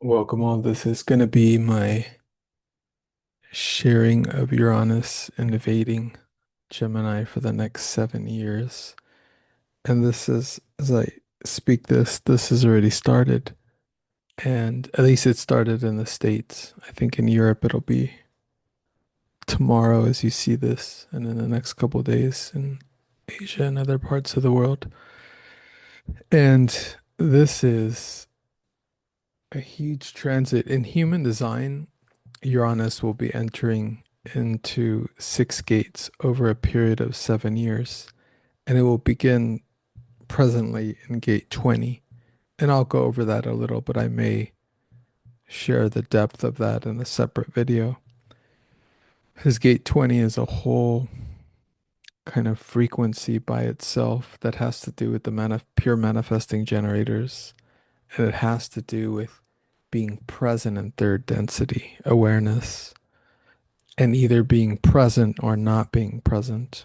Welcome all. This is going to be my sharing of Uranus invading Gemini for the next 7 years. And this is, as I speak this has already started. And at least it started in the States. I think in Europe it'll be tomorrow as you see this, and in the next couple of days in Asia and other parts of the world. And this is a huge transit in human design. Uranus will be entering into six gates over a period of 7 years, and it will begin presently in gate 20. And I'll go over that a little, but I may share the depth of that in a separate video. His gate 20 is a whole kind of frequency by itself that has to do with the pure manifesting generators, and it has to do with being present in third density awareness and either being present or not being present.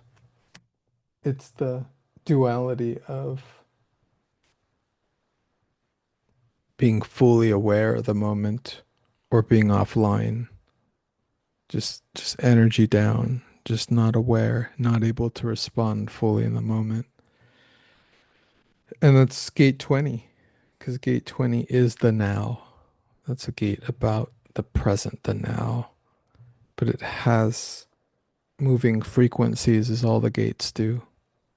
It's the duality of being fully aware of the moment or being offline, just energy down, just not aware, not able to respond fully in the moment. And that's gate 20, because gate 20 is the now. That's a gate about the present, the now. But it has moving frequencies as all the gates do.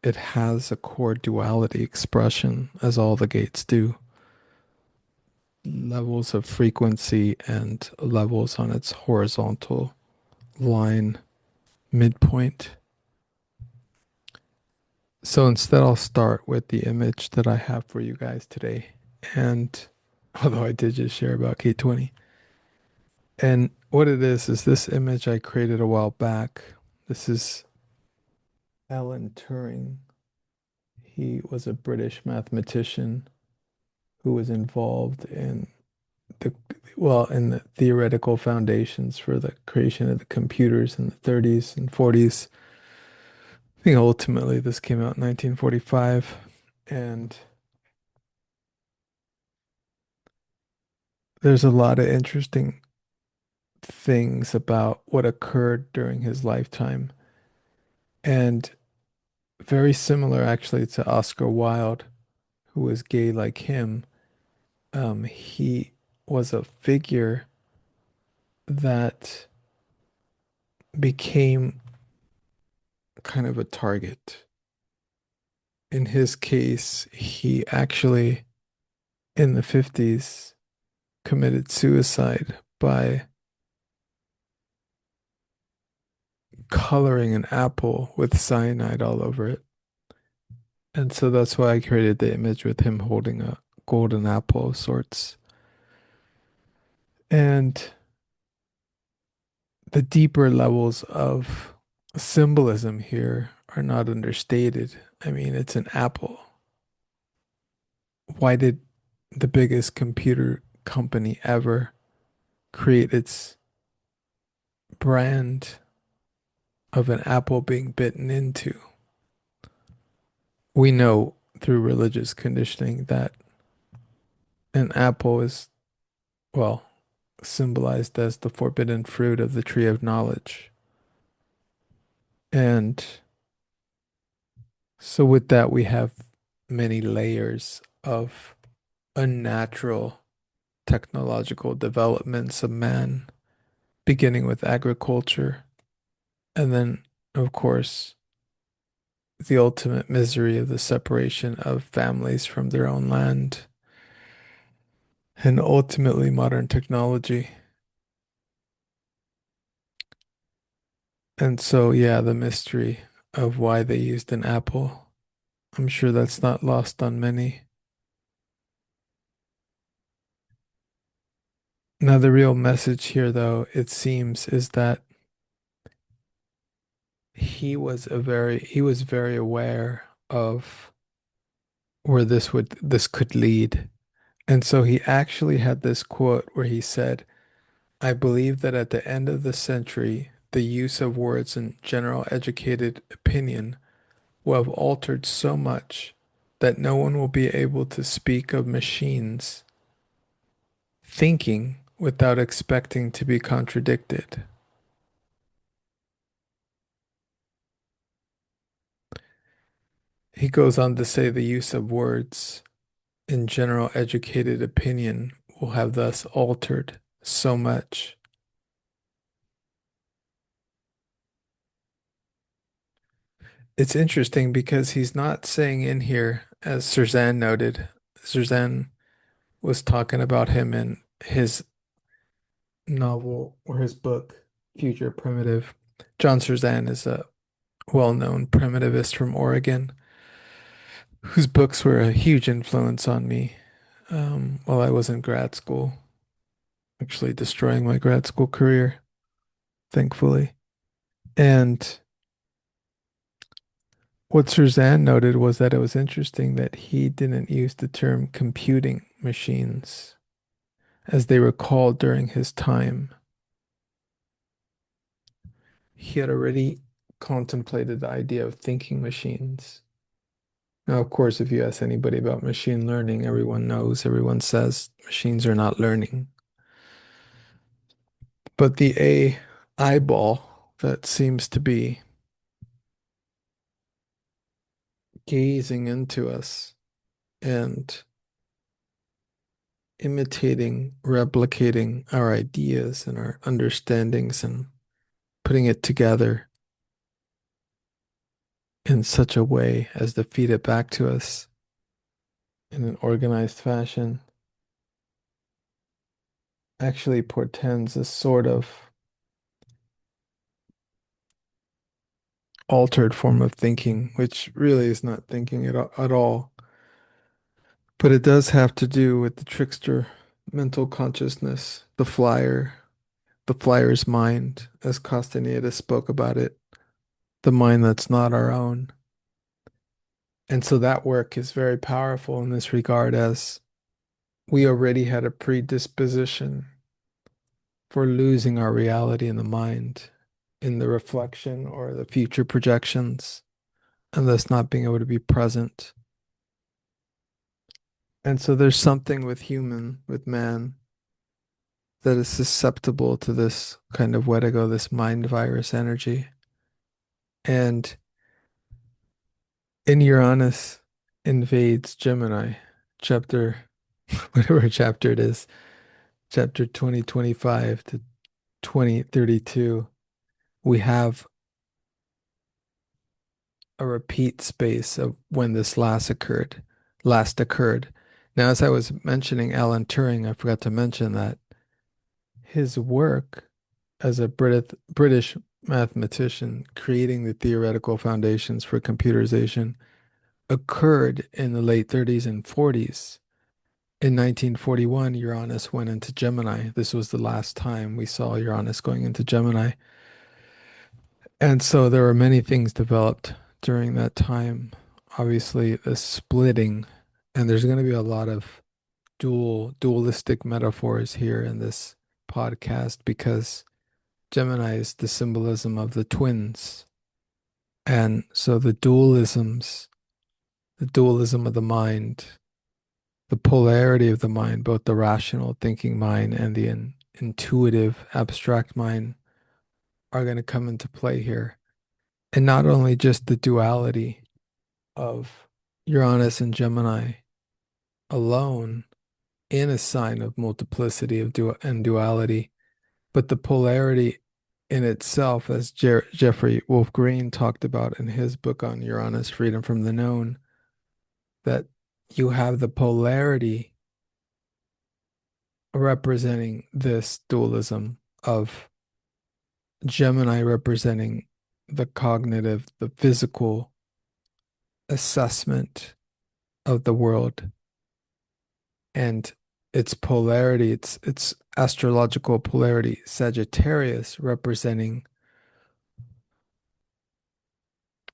It has a core duality expression as all the gates do. Levels of frequency and levels on its horizontal line midpoint. So instead, I'll start with the image that I have for you guys today. And although I did just share about K20, and what it is this image I created a while back. This is Alan Turing. He was a British mathematician who was involved in the in the theoretical foundations for the creation of the computers in the 30s and 40s. I think ultimately this came out in 1945, and there's a lot of interesting things about what occurred during his lifetime, and very similar actually to Oscar Wilde, who was gay like him. He was a figure that became kind of a target. In his case, he actually, in the 50s, committed suicide by coloring an apple with cyanide all over it. And so that's why I created the image with him holding a golden apple of sorts. And the deeper levels of symbolism here are not understated. I mean, it's an apple. Why did the biggest computer company ever create its brand of an apple being bitten into? We know through religious conditioning that an apple is, well, symbolized as the forbidden fruit of the tree of knowledge. And so, with that, we have many layers of unnatural technological developments of man, beginning with agriculture, and then, of course, the ultimate misery of the separation of families from their own land, and ultimately modern technology. And so, yeah, the mystery of why they used an apple, I'm sure that's not lost on many. Now, the real message here, though, it seems, is that he was very aware of where this could lead. And so he actually had this quote where he said, I believe that at the end of the century, the use of words in general educated opinion will have altered so much that no one will be able to speak of machines thinking without expecting to be contradicted. He goes on to say the use of words in general educated opinion will have thus altered so much. It's interesting because he's not saying in here, as Cerzanne noted, Cerzanne was talking about him in his novel or his book, Future Primitive. John Cerzanne is a well-known primitivist from Oregon whose books were a huge influence on me while I was in grad school, actually destroying my grad school career, thankfully. And what Cerzanne noted was that it was interesting that he didn't use the term computing machines as they were called during his time. He had already contemplated the idea of thinking machines. Now, of course, if you ask anybody about machine learning, everyone knows, everyone says machines are not learning. But the A eyeball that seems to be gazing into us and imitating, replicating our ideas and our understandings and putting it together in such a way as to feed it back to us in an organized fashion actually portends a sort of altered form of thinking, which really is not thinking at all. But it does have to do with the trickster mental consciousness, the flyer's mind, as Castaneda spoke about it, the mind that's not our own. And so that work is very powerful in this regard, as we already had a predisposition for losing our reality in the mind, in the reflection or the future projections, and thus not being able to be present. And so there's something with man, that is susceptible to this kind of wetigo, this mind virus energy. And in Uranus invades Gemini, chapter, whatever chapter it is, chapter 2025 to 2032, we have a repeat space of when this last occurred. Now, as I was mentioning Alan Turing, I forgot to mention that his work as a British mathematician creating the theoretical foundations for computerization occurred in the late 30s and 40s. In 1941, Uranus went into Gemini. This was the last time we saw Uranus going into Gemini. And so there were many things developed during that time. Obviously, the splitting, and there's going to be a lot of dualistic metaphors here in this podcast because Gemini is the symbolism of the twins. And so the dualism of the mind, the polarity of the mind, both the rational thinking mind and the intuitive abstract mind, are going to come into play here. And not only just the duality of Uranus and Gemini alone in a sign of multiplicity and duality, but the polarity in itself, as Jeffrey Wolf Green talked about in his book on Uranus, Freedom from the Known, that you have the polarity representing this dualism of Gemini representing the cognitive, the physical assessment of the world and its polarity, its astrological polarity, Sagittarius representing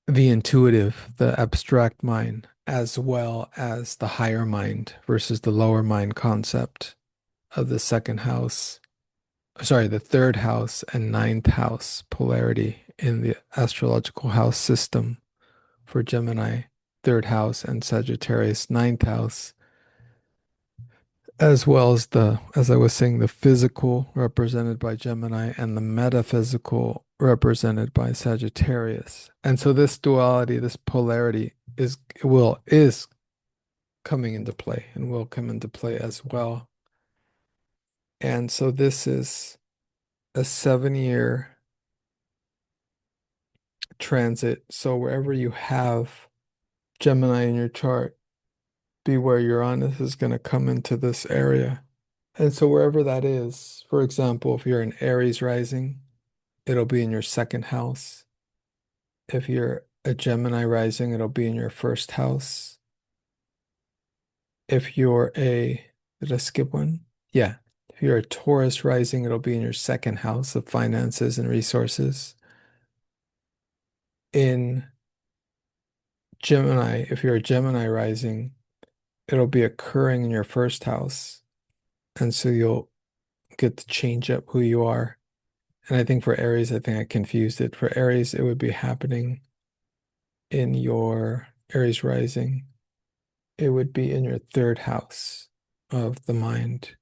the intuitive, the abstract mind, as well as the higher mind versus the lower mind concept of the second house, sorry, the third house and ninth house polarity in the astrological house system for Gemini, third house, and Sagittarius, ninth house. as well as as I was saying, the physical represented by Gemini and the metaphysical represented by Sagittarius. And so this duality, this polarity is coming into play and will come into play as well. And so this is a 7 year transit. So wherever you have Gemini in your chart, be where Uranus is going to come into this area. And so wherever that is, for example, if you're an Aries rising, it'll be in your second house. If you're a Gemini rising, it'll be in your first house. If you're did I skip one? Yeah. If you're a Taurus rising, it'll be in your second house of finances and resources. In Gemini, if you're a Gemini rising, it'll be occurring in your first house. And so you'll get to change up who you are. And I think for Aries, I think I confused it. For Aries, it would be happening in your Aries rising. It would be in your third house of the mind.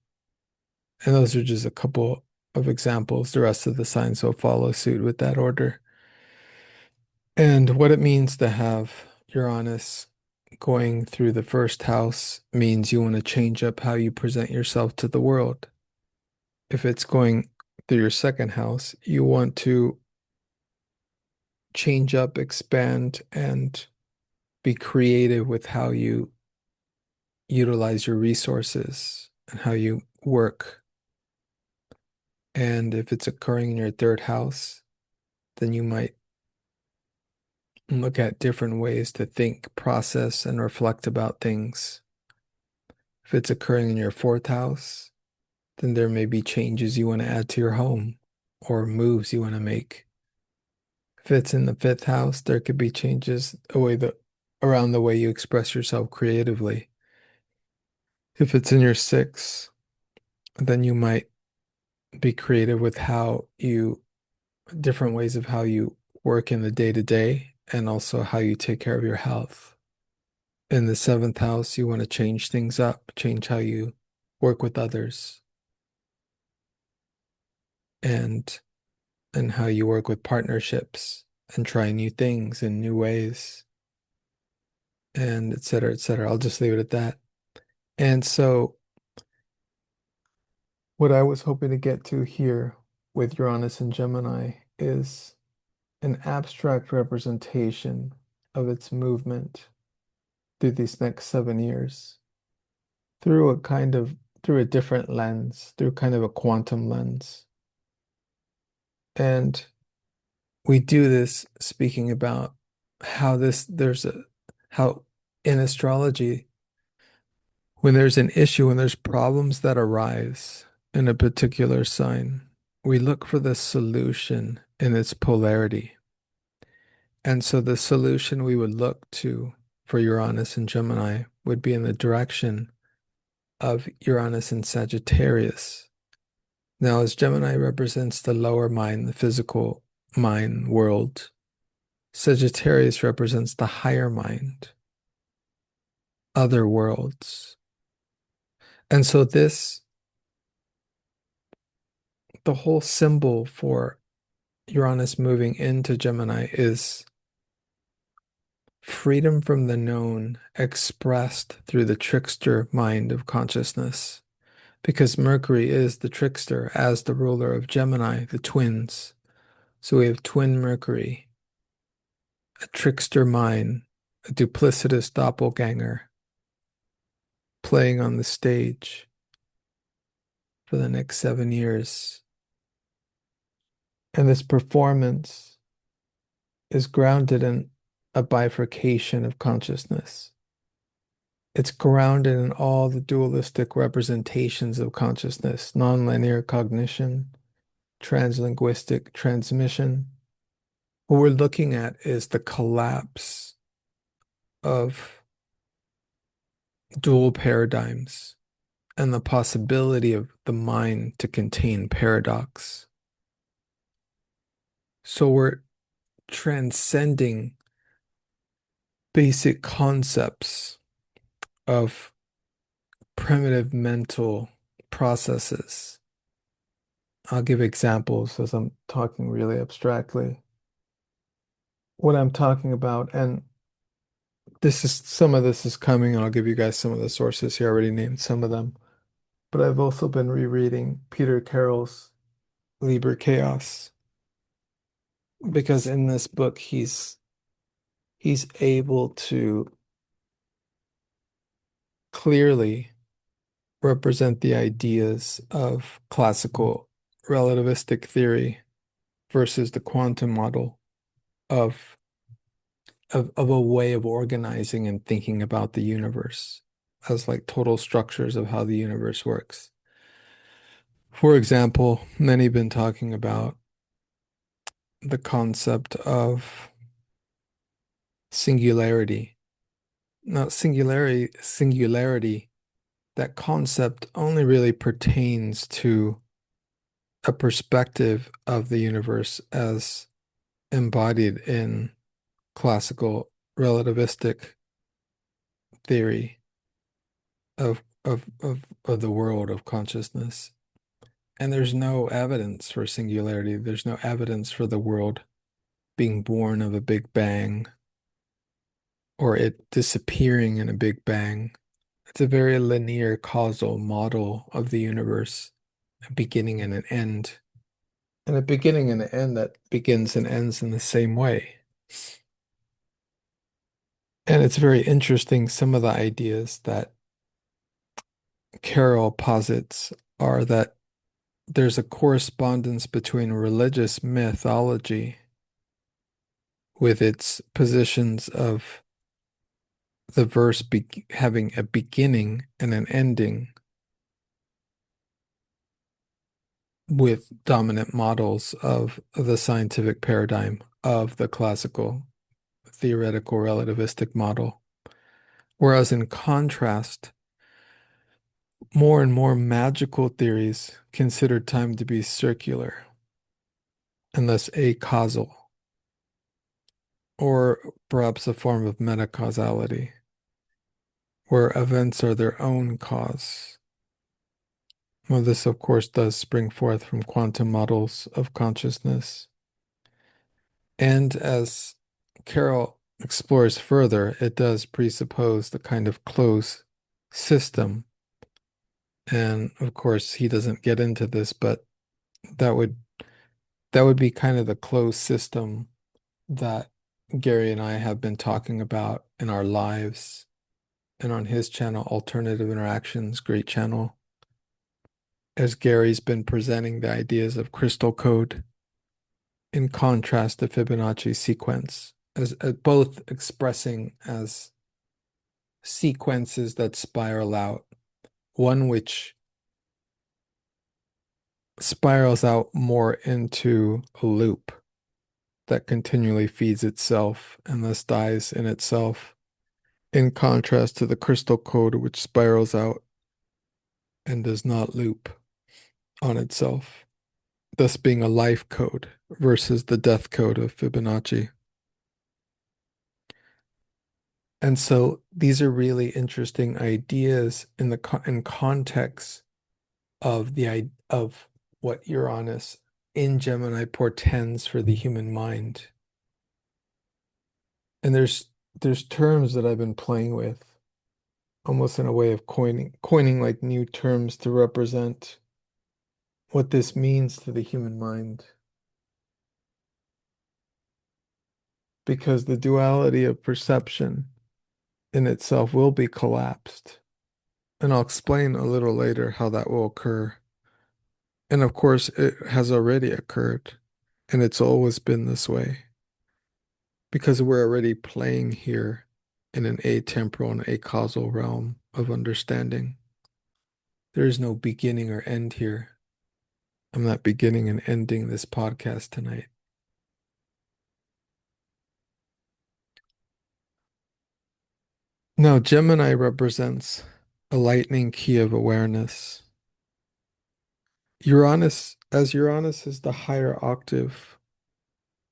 And those are just a couple of examples. The rest of the signs will follow suit with that order. And what it means to have Uranus going through the first house means you want to change up how you present yourself to the world. If it's going through your second house, you want to change up, expand, and be creative with how you utilize your resources and how you work. And if it's occurring in your third house, then you might look at different ways to think, process, and reflect about things. If it's occurring in your fourth house, then there may be changes you want to add to your home or moves you want to make. If it's in the fifth house, there could be changes around the way you express yourself creatively. If it's in your sixth, then you might be creative with different ways of how you work in the day to day and also how you take care of your health. In the seventh house, you want to change things up, change how you work with others and how you work with partnerships and try new things in new ways and et cetera, et cetera. I'll just leave it at that. And so what I was hoping to get to here with Uranus and Gemini is an abstract representation of its movement through these next 7 years through a different lens, through kind of a quantum lens. And we do this speaking about how in astrology, when there's an issue, when there's problems that arise in a particular sign, we look for the solution in its polarity. And so the solution we would look to for Uranus and Gemini would be in the direction of Uranus and Sagittarius. Now, as Gemini represents the lower mind, the physical mind world, Sagittarius represents the higher mind, other worlds. And so the whole symbol for Uranus moving into Gemini is freedom from the known expressed through the trickster mind of consciousness. Because Mercury is the trickster as the ruler of Gemini, the twins. So we have twin Mercury, a trickster mind, a duplicitous doppelganger playing on the stage for the next 7 years. And this performance is grounded in a bifurcation of consciousness. It's grounded in all the dualistic representations of consciousness, nonlinear cognition, translinguistic transmission. What we're looking at is the collapse of dual paradigms and the possibility of the mind to contain paradox. So we're transcending basic concepts of primitive mental processes. I'll give examples as I'm talking really abstractly. What I'm talking about, and this is some of this is coming, and I'll give you guys some of the sources here. I already named some of them, but I've also been rereading Peter Carroll's Liber Chaos because in this book he's able to clearly represent the ideas of classical relativistic theory versus the quantum model of of a way of organizing and thinking about the universe as like total structures of how the universe works. For example, many have been talking about the concept of singularity. Now, singularity, that concept only really pertains to a perspective of the universe as embodied in classical relativistic theory of the world of consciousness. And there's no evidence for singularity. There's no evidence for the world being born of a big bang or it disappearing in a big bang. It's a very linear causal model of the universe, a beginning and an end. And a beginning and an end that begins and ends in the same way. And it's very interesting. Some of the ideas that Carroll posits are that there's a correspondence between religious mythology with its positions of the verse having a beginning and an ending with dominant models of the scientific paradigm of the classical theoretical relativistic model. Whereas in contrast, more and more magical theories consider time to be circular and thus acausal, or perhaps a form of metacausality, where events are their own cause. Well, this, of course, does spring forth from quantum models of consciousness. And as Carroll explores further, it does presuppose the kind of closed system. And of course, he doesn't get into this, but that would that would be kind of the closed system that Gary and I have been talking about in our lives and on his channel, Alternative Interactions, great channel, as Gary's been presenting the ideas of crystal code in contrast to Fibonacci sequence, as both expressing as sequences that spiral out, one which spirals out more into a loop that continually feeds itself and thus dies in itself, in contrast to the crystal code, which spirals out and does not loop on itself, thus being a life code versus the death code of Fibonacci. And so these are really interesting ideas in in context of of what Uranus in Gemini portends for the human mind. And there's terms that I've been playing with, almost in a way of coining like new terms to represent what this means to the human mind. Because the duality of perception in itself will be collapsed. And I'll explain a little later how that will occur. And of course, it has already occurred, and it's always been this way because we're already playing here in an atemporal and acausal realm of understanding. There is no beginning or end here. I'm not beginning and ending this podcast tonight. Now, Gemini represents a lightning key of awareness. Uranus is the higher octave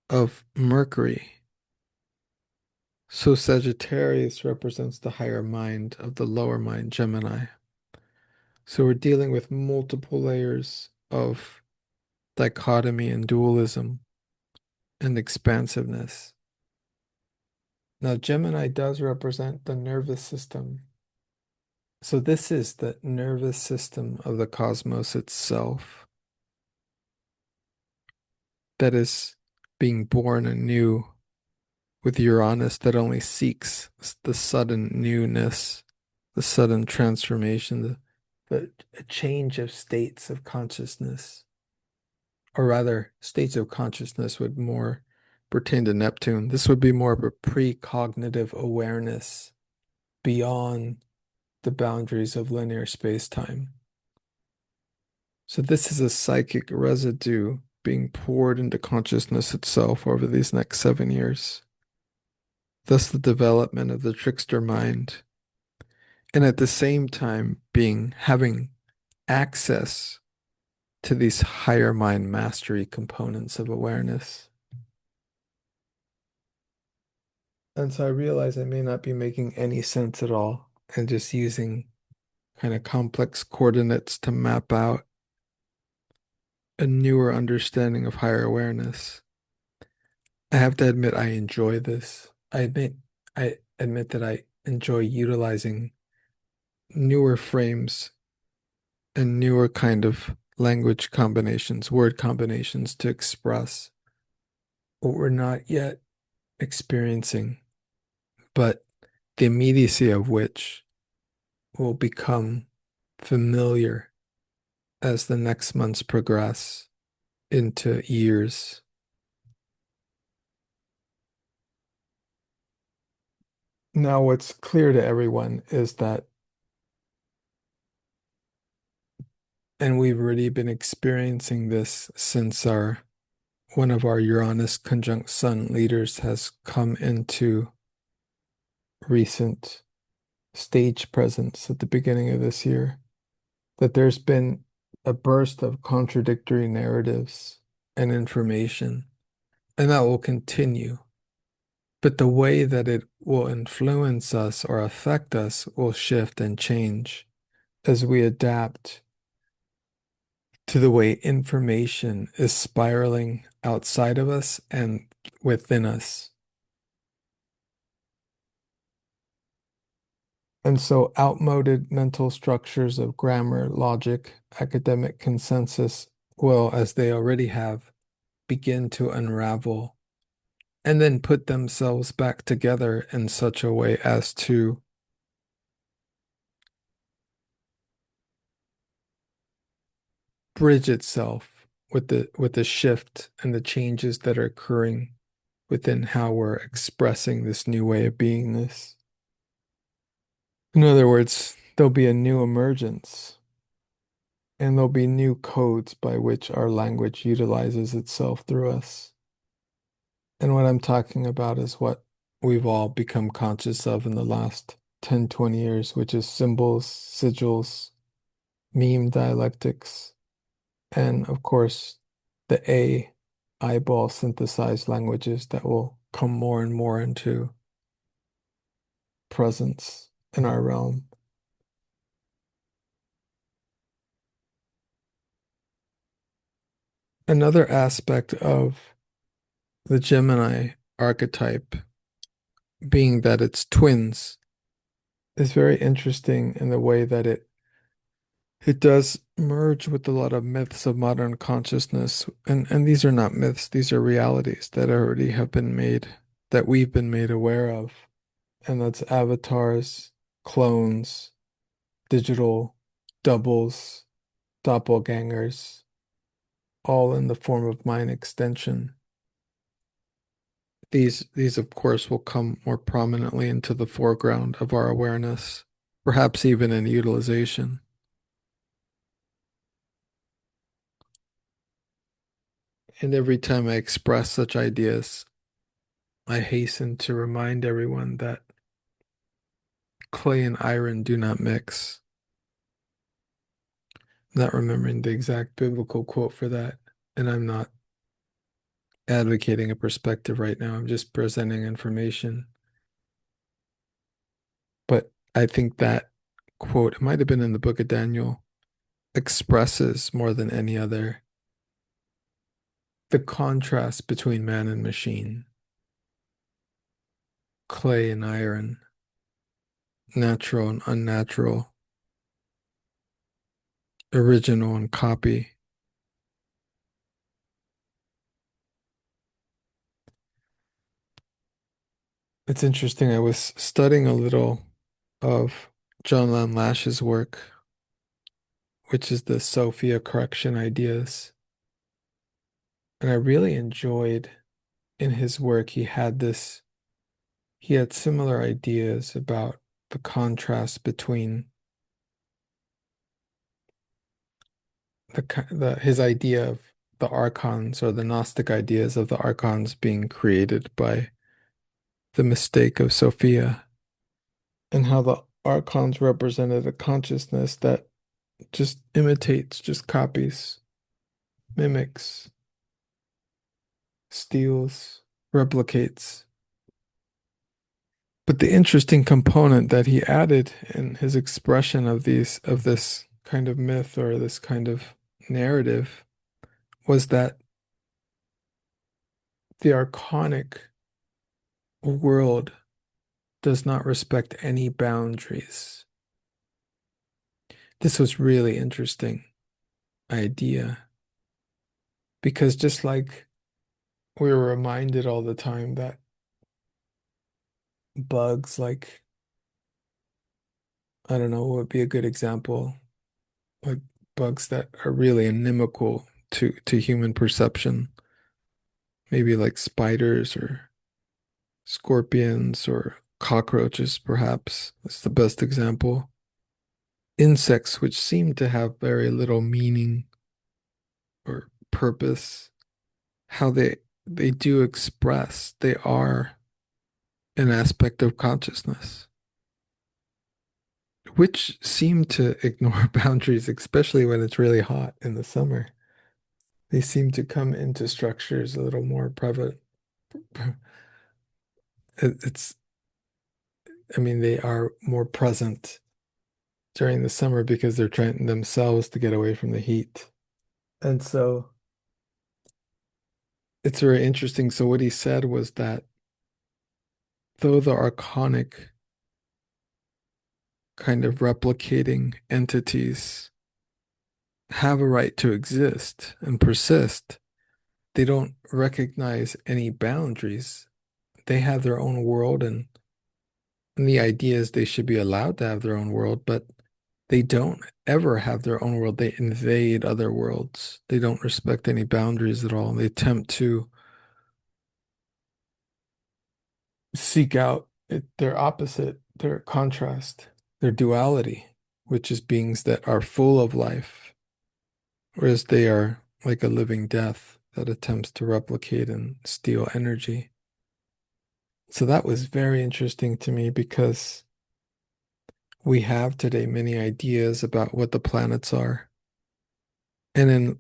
of Mercury. So Sagittarius represents the higher mind of the lower mind, Gemini. So we're dealing with multiple layers of dichotomy and dualism and expansiveness. Now, Gemini does represent the nervous system. So this is the nervous system of the cosmos itself that is being born anew with Uranus that only seeks the sudden newness, the sudden transformation, the a change of states of consciousness, or rather, states of consciousness would more pertain to Neptune. This would be more of a precognitive awareness beyond the boundaries of linear space-time. So this is a psychic residue being poured into consciousness itself over these next 7 years. Thus the development of the trickster mind, and at the same time being having access to these higher mind mastery components of awareness. And so I realize I may not be making any sense at all and just using kind of complex coordinates to map out a newer understanding of higher awareness. I have to admit I enjoy this. I admit that I enjoy utilizing newer frames and newer kind of language combinations, word combinations to express what we're not yet experiencing, but the immediacy of which will become familiar as the next months progress into years. Now, what's clear to everyone is that, and we've already been experiencing this since our one of our Uranus conjunct Sun leaders has come into recent stage presence at the beginning of this year, that there's been a burst of contradictory narratives and information, and that will continue. But the way that it will influence us or affect us will shift and change as we adapt to the way information is spiraling outside of us and within us. And so outmoded mental structures of grammar, logic, academic consensus will, as they already have, begin to unravel and then put themselves back together in such a way as to bridge itself with the shift and the changes that are occurring within how we're expressing this new way of beingness. In other words, there'll be a new emergence and there'll be new codes by which our language utilizes itself through us. And what I'm talking about is what we've all become conscious of in the last 10, 20 years, which is symbols, sigils, meme dialectics, and of course, the eyeball synthesized languages that will come more and more into presence in our realm. Another aspect of the Gemini archetype being that it's twins is very interesting in the way that it does merge with a lot of myths of modern consciousness. And these are not myths, these are realities that already have been made, that we've been made aware of. And that's avatars, clones, digital doubles, doppelgangers, all in the form of mind extension. These of course will come more prominently into the foreground of our awareness, perhaps even in utilization. And every time I express such ideas, I hasten to remind everyone that clay and iron do not mix. I'm not remembering the exact biblical quote for that, and I'm not advocating a perspective right now. I'm just presenting information. But I think that quote, it might have been in the book of Daniel, expresses more than any other the contrast between man and machine, clay and iron, natural and unnatural, original and copy. It's interesting. I was studying a little of John Lam Lash's work, which is the Sophia correction ideas. And I really enjoyed in his work, he had similar ideas about the contrast between his idea of the archons or the Gnostic ideas of the archons being created by the mistake of Sophia, and how the archons represented a consciousness that just imitates, just copies, mimics, steals, replicates. But the interesting component that he added in his expression of this kind of myth or this kind of narrative was that the archonic world does not respect any boundaries. This was really interesting idea because just like we were reminded all the time that bugs, like, I don't know what would be a good example, like bugs that are really inimical to human perception, maybe like spiders or scorpions or cockroaches, perhaps. That's the best example. Insects, which seem to have very little meaning or purpose, how they do express, they are an aspect of consciousness, which seem to ignore boundaries, especially when it's really hot in the summer. They seem to come into structures a little more prevalent. It's, I mean, they are more present during the summer because they're trying themselves to get away from the heat. And so it's very interesting. So what he said was that though the archonic kind of replicating entities have a right to exist and persist, they don't recognize any boundaries. They have their own world, and the idea is they should be allowed to have their own world, but they don't ever have their own world. They invade other worlds. They don't respect any boundaries at all. They attempt to seek out their opposite, their contrast, their duality, which is beings that are full of life, whereas they are like a living death that attempts to replicate and steal energy. So that was very interesting to me because we have today many ideas about what the planets are. And in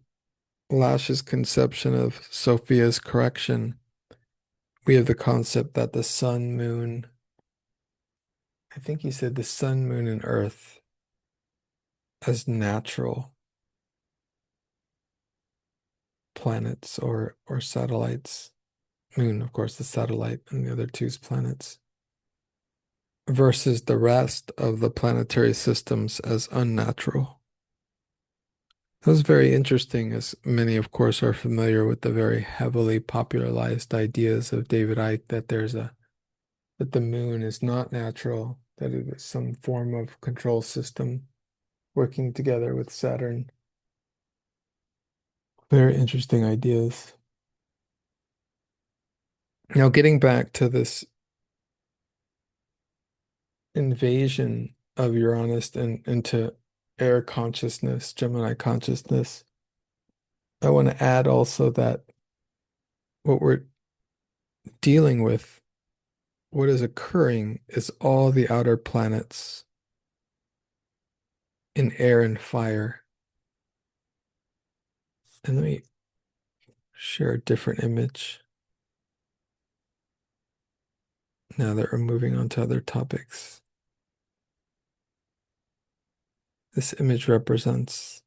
Lash's conception of Sophia's correction, we have the concept that the sun, moon, I think he said the sun, moon, and earth as natural planets or satellites. Moon, of course, the satellite, and the other two's planets, versus the rest of the planetary systems as unnatural. That was very interesting, as many, of course, are familiar with the very heavily popularized ideas of David Icke that the moon is not natural, that it is some form of control system working together with Saturn. Very interesting ideas. Now, getting back to this invasion of Uranus into air consciousness, Gemini consciousness, I want to add also that what we're dealing with, what is occurring, is all the outer planets in air and fire. And let me share a different image now that we're moving on to other topics. This image represents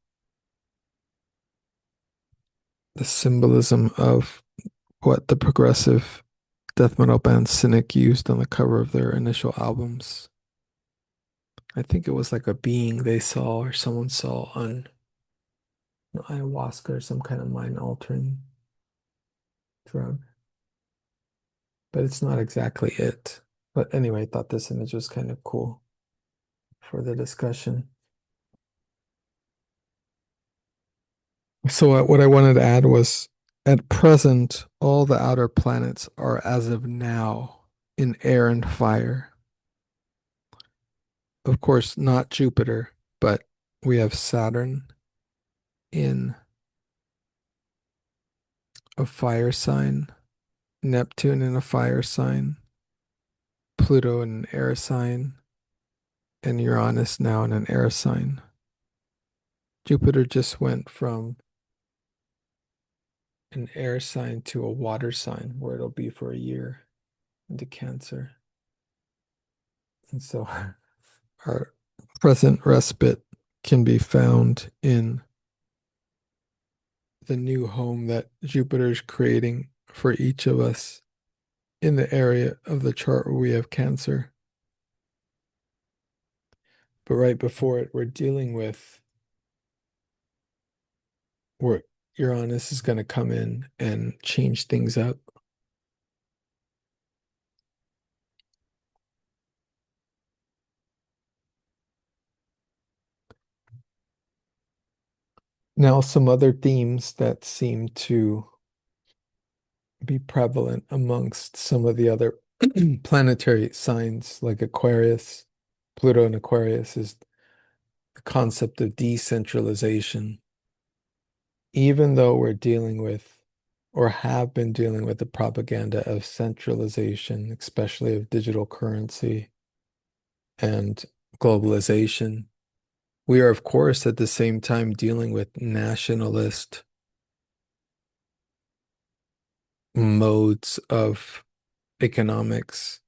the symbolism of what the progressive death metal band Cynic used on the cover of their initial albums. I think it was like a being they saw or someone saw on ayahuasca or some kind of mind altering drug, but it's not exactly it. But anyway, I thought this image was kind of cool for the discussion. So, what I wanted to add was at present, all the outer planets are, as of now, in air and fire. Of course, not Jupiter, but we have Saturn in a fire sign, Neptune in a fire sign, Pluto in an air sign, and Uranus now in an air sign. Jupiter just went from an air sign to a water sign where it'll be for a year into Cancer. And so our present respite can be found in the new home that Jupiter's creating for each of us in the area of the chart where we have Cancer. But right before it, we're dealing with where Uranus is going to come in and change things up. Now, some other themes that seem to be prevalent amongst some of the other planetary signs like Aquarius, Pluto and Aquarius is the concept of decentralization. Even though we're dealing with or have been dealing with the propaganda of centralization, especially of digital currency and globalization, we are, of course, at the same time dealing with nationalist modes of economics,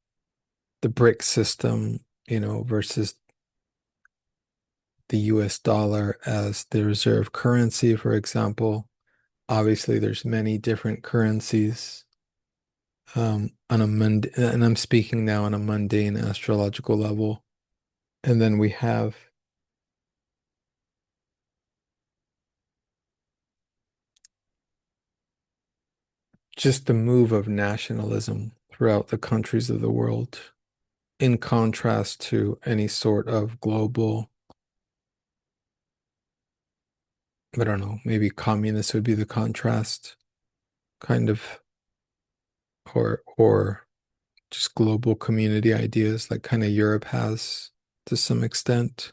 the BRIC system, versus the US dollar as the reserve currency, for example. Obviously, there's many different currencies and I'm speaking now on a mundane astrological level. And then we have just the move of nationalism throughout the countries of the world, in contrast to any sort of global, I don't know, maybe communist would be the contrast, kind of, or just global community ideas like kind of Europe has to some extent.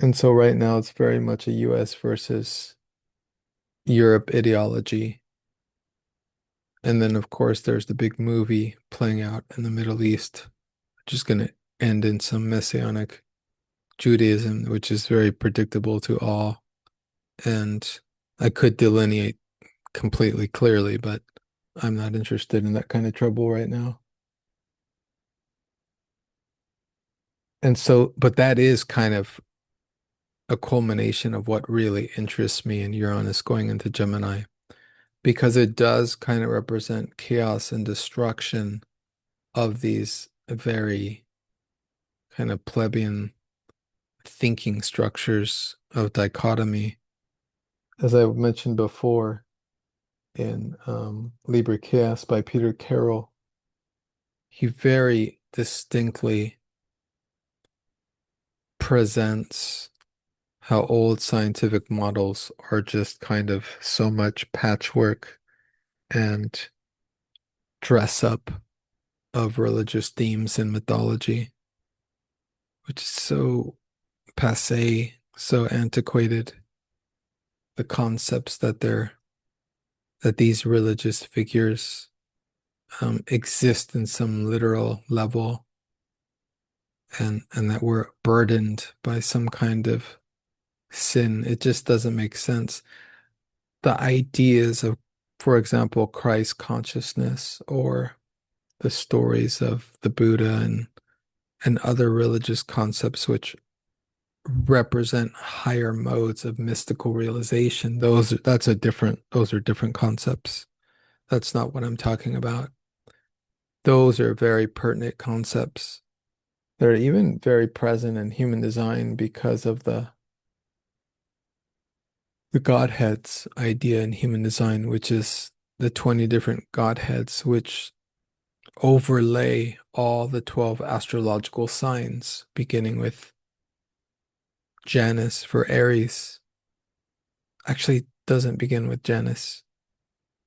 And so right now it's very much a US versus Europe ideology. And then, of course, there's the big movie playing out in the Middle East, which is going to end in some messianic Judaism, which is very predictable to all. And I could delineate completely clearly, but I'm not interested in that kind of trouble right now. And so, but that is kind of a culmination of what really interests me in Uranus going into Gemini, because it does kind of represent chaos and destruction of these very kind of plebeian thinking structures of dichotomy. As I mentioned before in Liber Chaos by Peter Carroll, he very distinctly presents how old scientific models are just kind of so much patchwork and dress up of religious themes and mythology, which is so passé, so antiquated. The concepts that these religious figures exist in some literal level, and that we're burdened by some kind of sin. It just doesn't make sense. The ideas of, for example, Christ consciousness or the stories of the Buddha and other religious concepts which represent higher modes of mystical realization. Those are different concepts. That's not what I'm talking about. Those are very pertinent concepts. They're even very present in human design because of the Godheads idea in human design, which is the 20 different Godheads, which overlay all the 12 astrological signs, beginning with Janus for Aries. Actually, it doesn't begin with Janus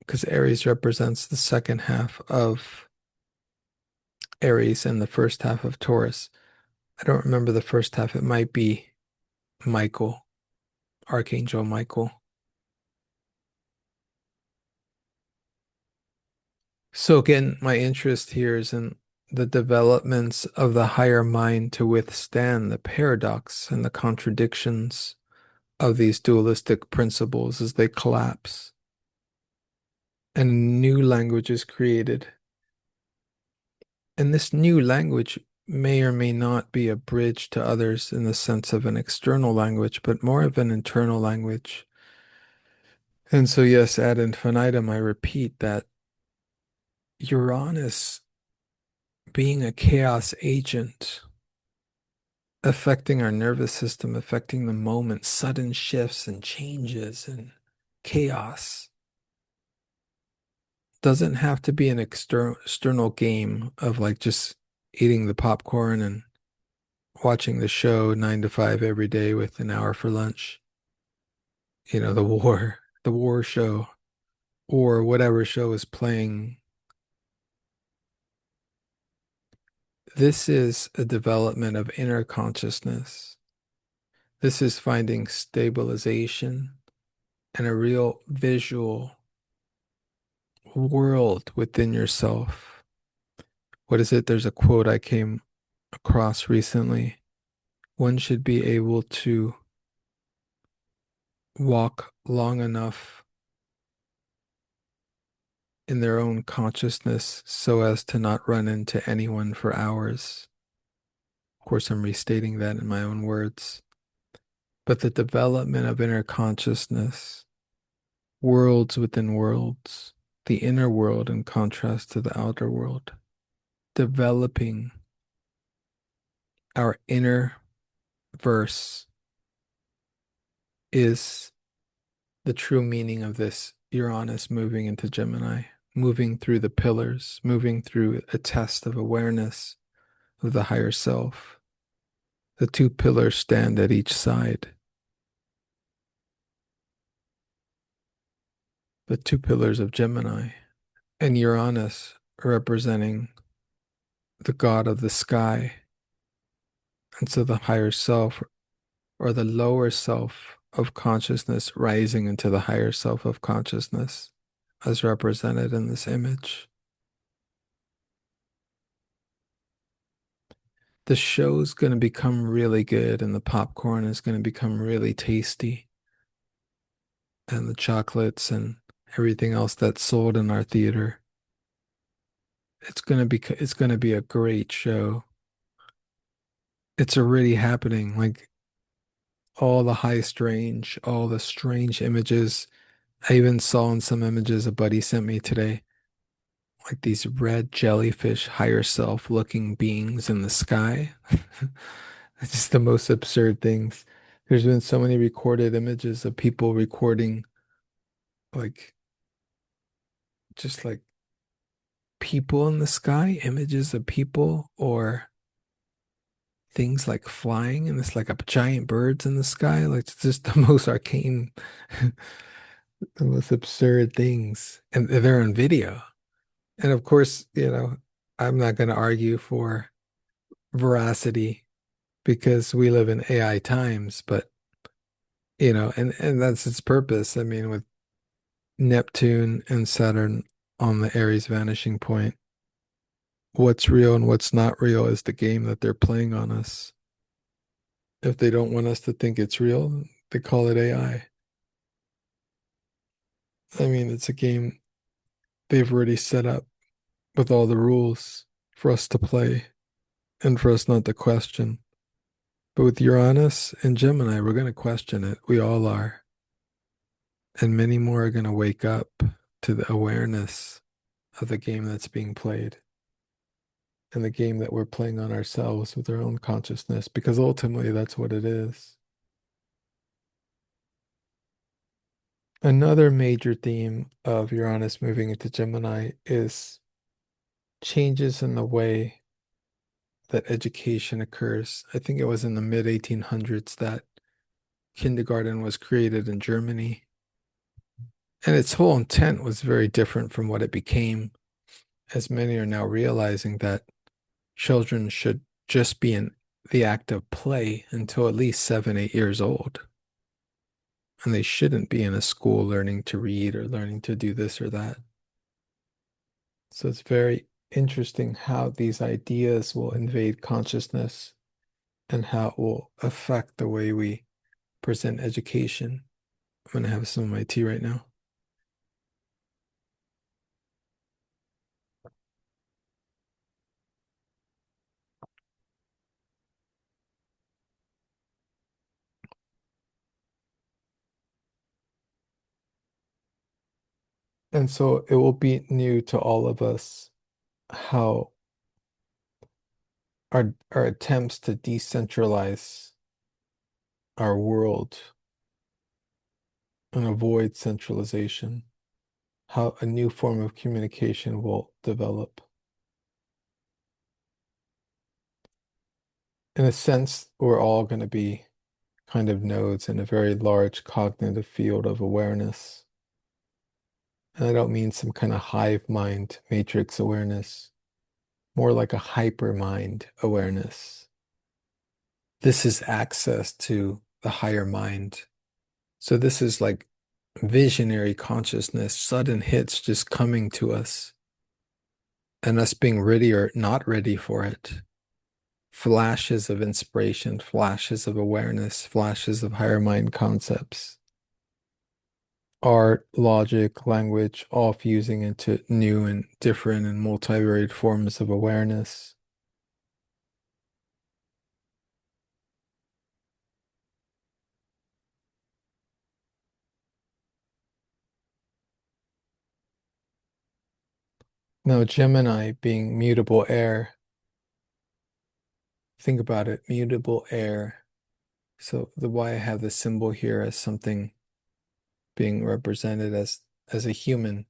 because Aries represents the second half of Aries and the first half of Taurus. I don't remember the first half. It might be Michael, Archangel Michael. So again, my interest here is in the developments of the higher mind to withstand the paradox and the contradictions of these dualistic principles as they collapse and a new language is created. And this new language may or may not be a bridge to others in the sense of an external language, but more of an internal language. And so, yes, ad infinitum, I repeat that Uranus being a chaos agent, affecting our nervous system, affecting the moment, sudden shifts and changes and chaos, doesn't have to be an external game of like just eating the popcorn and watching the show 9 to 5 every day with an hour for lunch. You know, the war show, or whatever show is playing. This is a development of inner consciousness. This is finding stabilization and a real visual world within yourself. What is it? There's a quote I came across recently. One should be able to walk long enough in their own consciousness so as to not run into anyone for hours. Of course, I'm restating that in my own words. But the development of inner consciousness, worlds within worlds, the inner world in contrast to the outer world, developing our inner verse is the true meaning of this Uranus moving into Gemini, moving through the pillars, moving through a test of awareness of the higher self. The two pillars stand at each side. The two pillars of Gemini and Uranus representing the god of the sky. And so the higher self or the lower self of consciousness rising into the higher self of consciousness as represented in this image. The show's going to become really good and the popcorn is going to become really tasty and the chocolates and everything else that's sold in our theater. It's going to be a great show. It's already happening. Like all the strange images. I even saw in some images a buddy sent me today, like these red jellyfish, higher self looking beings in the sky. It's just the most absurd things. There's been so many recorded images of people recording like just like people in the sky, images of people or things like flying and it's like a giant birds in the sky. Like it's just the most arcane, the most absurd things. And they're on video. And of course, I'm not going to argue for veracity because we live in AI times, but and that's its purpose. I mean, with Neptune and Saturn on the Aries vanishing point, what's real and what's not real is the game that they're playing on us. If they don't want us to think it's real, they call it AI. I mean, it's a game they've already set up with all the rules for us to play and for us not to question. But with Uranus and Gemini, we're going to question it. We all are. And many more are going to wake up to the awareness of the game that's being played and the game that we're playing on ourselves with our own consciousness, because ultimately that's what it is. Another major theme of Uranus moving into Gemini is changes in the way that education occurs. I think it was in the mid 1800s that kindergarten was created in Germany. And its whole intent was very different from what it became, as many are now realizing that children should just be in the act of play until at least 7, 8 years old. And they shouldn't be in a school learning to read or learning to do this or that. So it's very interesting how these ideas will invade consciousness and how it will affect the way we present education. I'm going to have some of my tea right now. And so it will be new to all of us how our attempts to decentralize our world and avoid centralization, how a new form of communication will develop. In a sense, we're all going to be kind of nodes in a very large cognitive field of awareness. And I don't mean some kind of hive mind matrix awareness, more like a hyper mind awareness. This is access to the higher mind. So this is like visionary consciousness, sudden hits just coming to us and us being ready or not ready for it. Flashes of inspiration, flashes of awareness, flashes of higher mind concepts. Art, logic, language, all fusing into new and different and multivariate forms of awareness. Now, Gemini being mutable air, think about it, mutable air. So the why I have the symbol here as something being represented as a human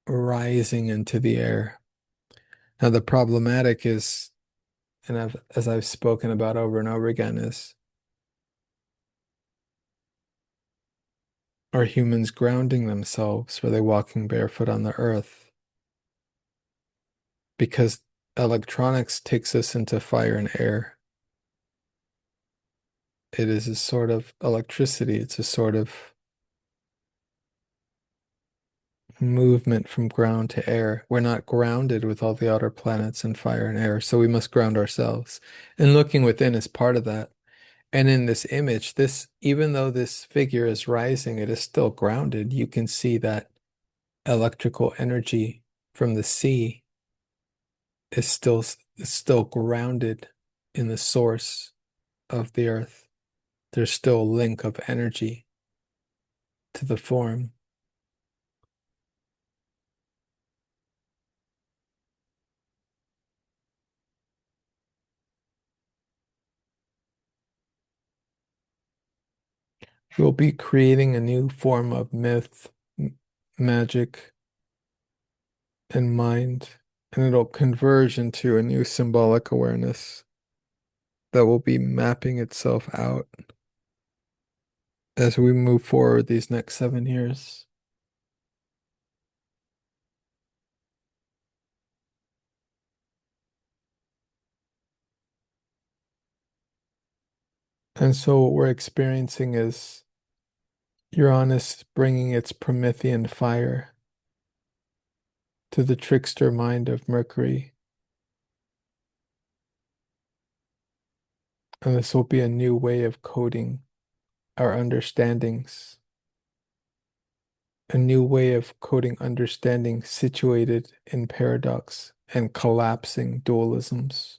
rising into the air. Now the problematic is, and as I've spoken about over and over again, is are humans grounding themselves? Are they walking barefoot on the earth? Because electronics takes us into fire and air. It is a sort of electricity. It's a sort of movement from ground to air. We're not grounded with all the outer planets and fire and air, so we must ground ourselves. And looking within is part of that. And in this image, this, even though this figure is rising, it is still grounded. You can see that electrical energy from the sea is still grounded in the source of the earth. There's still a link of energy to the form. We'll be creating a new form of myth, magic, and mind, and it'll converge into a new symbolic awareness that will be mapping itself out as we move forward these next 7 years. And so what we're experiencing is Uranus bringing its Promethean fire to the trickster mind of Mercury. And this will be a new way of coding our understandings, a new way of coding understanding situated in paradox and collapsing dualisms.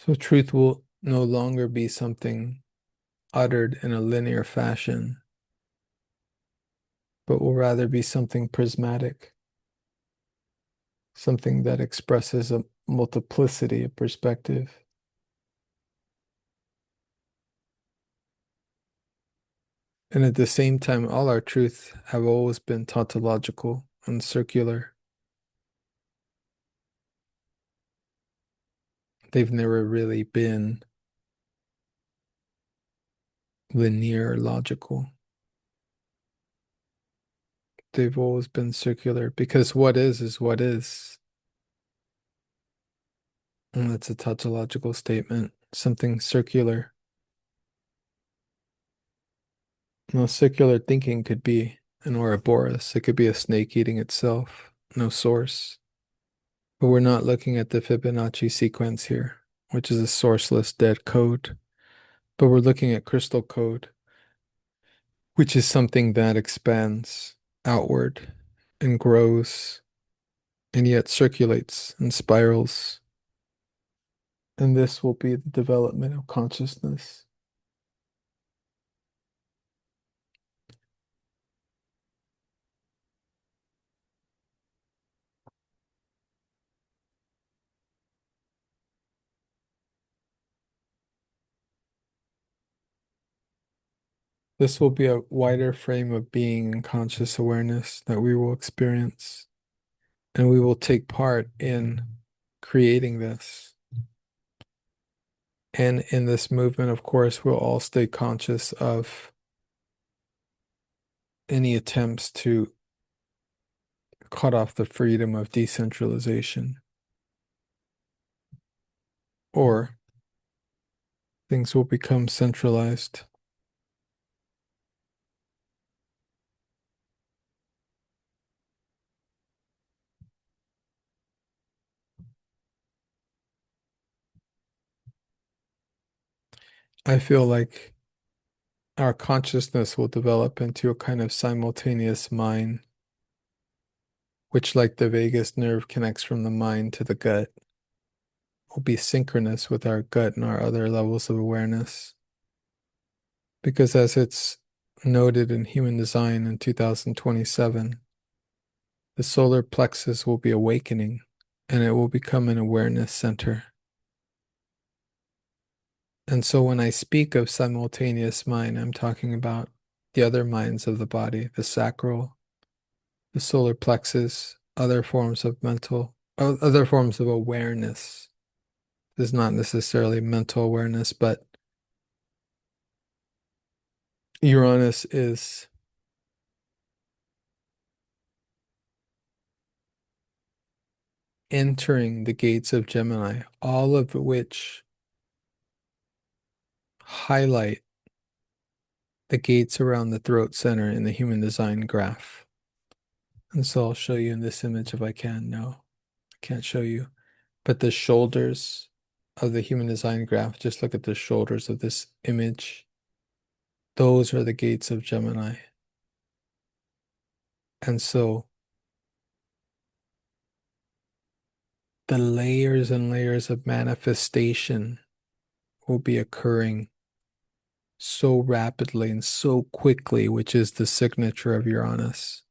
So truth will no longer be something uttered in a linear fashion, but will rather be something prismatic, something that expresses a multiplicity of perspective. And at the same time, all our truths have always been tautological and circular. They've never really been linear or logical. They've always been circular because what is what is. And that's a tautological statement, something circular. No, circular thinking could be an Ouroboros. It could be a snake eating itself, no source. But we're not looking at the Fibonacci sequence here, which is a sourceless dead code. But we're looking at crystal code, which is something that expands outward and grows and yet circulates and spirals. And this will be the development of consciousness. This will be a wider frame of being and conscious awareness that we will experience, and we will take part in creating this. And in this movement, of course, we'll all stay conscious of any attempts to cut off the freedom of decentralization, or things will become centralized. I feel like our consciousness will develop into a kind of simultaneous mind, which, like the vagus nerve, connects from the mind to the gut, will be synchronous with our gut and our other levels of awareness. Because as it's noted in Human Design in 2027, the solar plexus will be awakening and it will become an awareness center. And so when I speak of simultaneous mind, I'm talking about the other minds of the body, the sacral, the solar plexus, other forms of other forms of awareness. This is not necessarily mental awareness, but Uranus is entering the gates of Gemini, all of which highlight the gates around the throat center in the human design graph. And so I'll show you in this image if I can. No, I can't show you. But the shoulders of the human design graph, just look at the shoulders of this image. Those are the gates of Gemini. And so the layers and layers of manifestation will be occurring so rapidly and so quickly, which is the signature of Uranus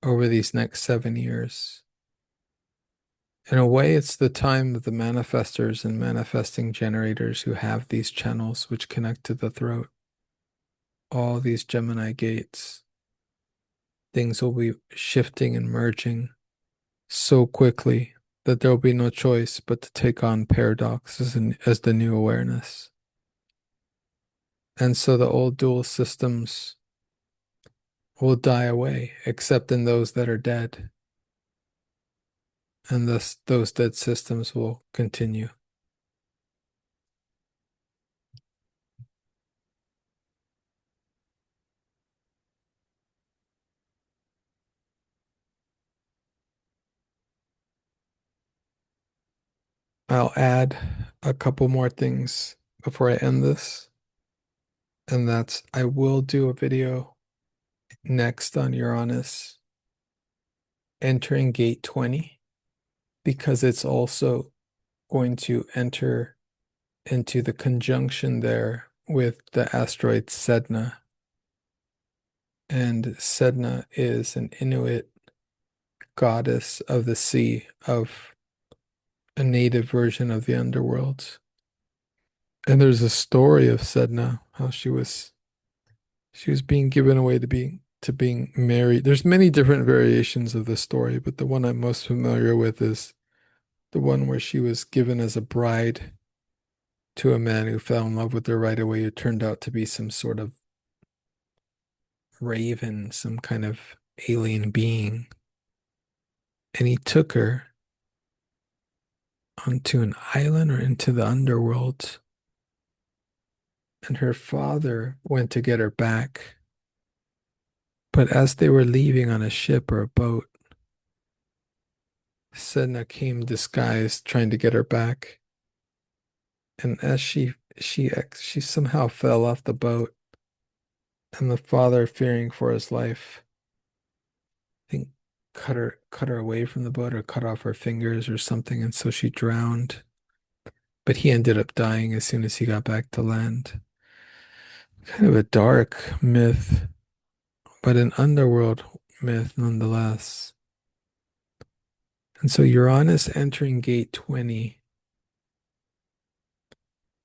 over these next 7 years. In a way, it's the time of the manifestors and manifesting generators who have these channels which connect to the throat. All these Gemini gates. Things will be shifting and merging so quickly that there will be no choice but to take on paradox as the new awareness. And so the old dual systems will die away, except in those that are dead. And thus those dead systems will continue. I'll add a couple more things before I end this. And that's I will do a video next on Uranus entering gate 20 because it's also going to enter into the conjunction there with the asteroid Sedna. And Sedna is an Inuit goddess of the sea, of a native version of the underworld. And there's a story of Sedna, how she was being given away to being married. There's many different variations of the story, but the one I'm most familiar with is the one where she was given as a bride to a man who fell in love with her right away, who turned out to be some sort of raven, some kind of alien being. And he took her onto an island or into the underworld. And her father went to get her back. But as they were leaving on a ship or a boat, Sedna came disguised, trying to get her back. And as she somehow fell off the boat, and the father, fearing for his life, I think cut her away from the boat or cut off her fingers or something, and so she drowned. But he ended up dying as soon as he got back to land. Kind of a dark myth, but an underworld myth nonetheless. And so Uranus entering gate 20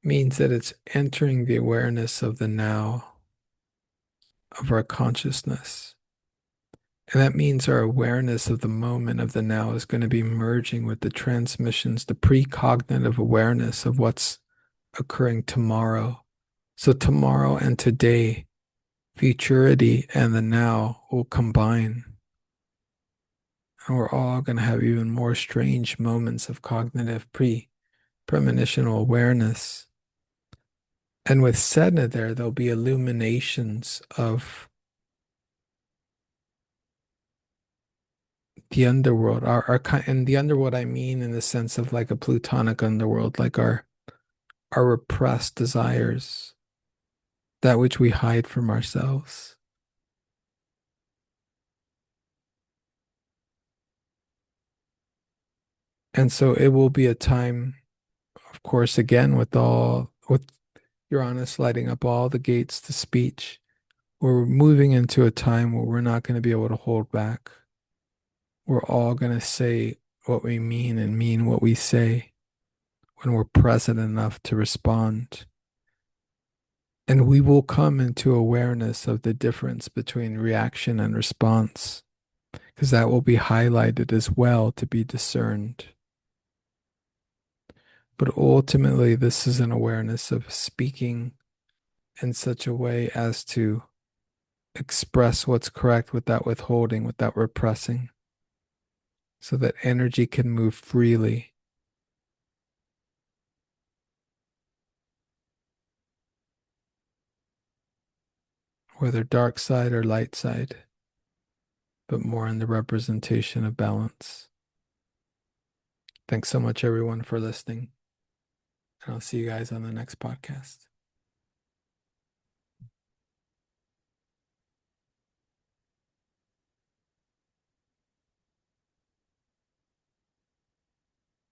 means that it's entering the awareness of the now, of our consciousness. And that means our awareness of the moment of the now is going to be merging with the transmissions, the precognitive awareness of what's occurring tomorrow. So tomorrow and today, futurity and the now will combine. And we're all going to have even more strange moments of cognitive premonitional awareness. And with Sedna there, there'll be illuminations of the underworld. And the underworld, I mean, in the sense of like a plutonic underworld, like our repressed desires, that which we hide from ourselves. And so it will be a time, of course, again, with Uranus lighting up all the gates to speech, where we're moving into a time where we're not going to be able to hold back. We're all going to say what we mean and mean what we say when we're present enough to respond. And we will come into awareness of the difference between reaction and response, because that will be highlighted as well to be discerned. But ultimately, this is an awareness of speaking in such a way as to express what's correct without withholding, without repressing, so that energy can move freely. Whether dark side or light side, but more in the representation of balance. Thanks so much, everyone, for listening. And I'll see you guys on the next podcast.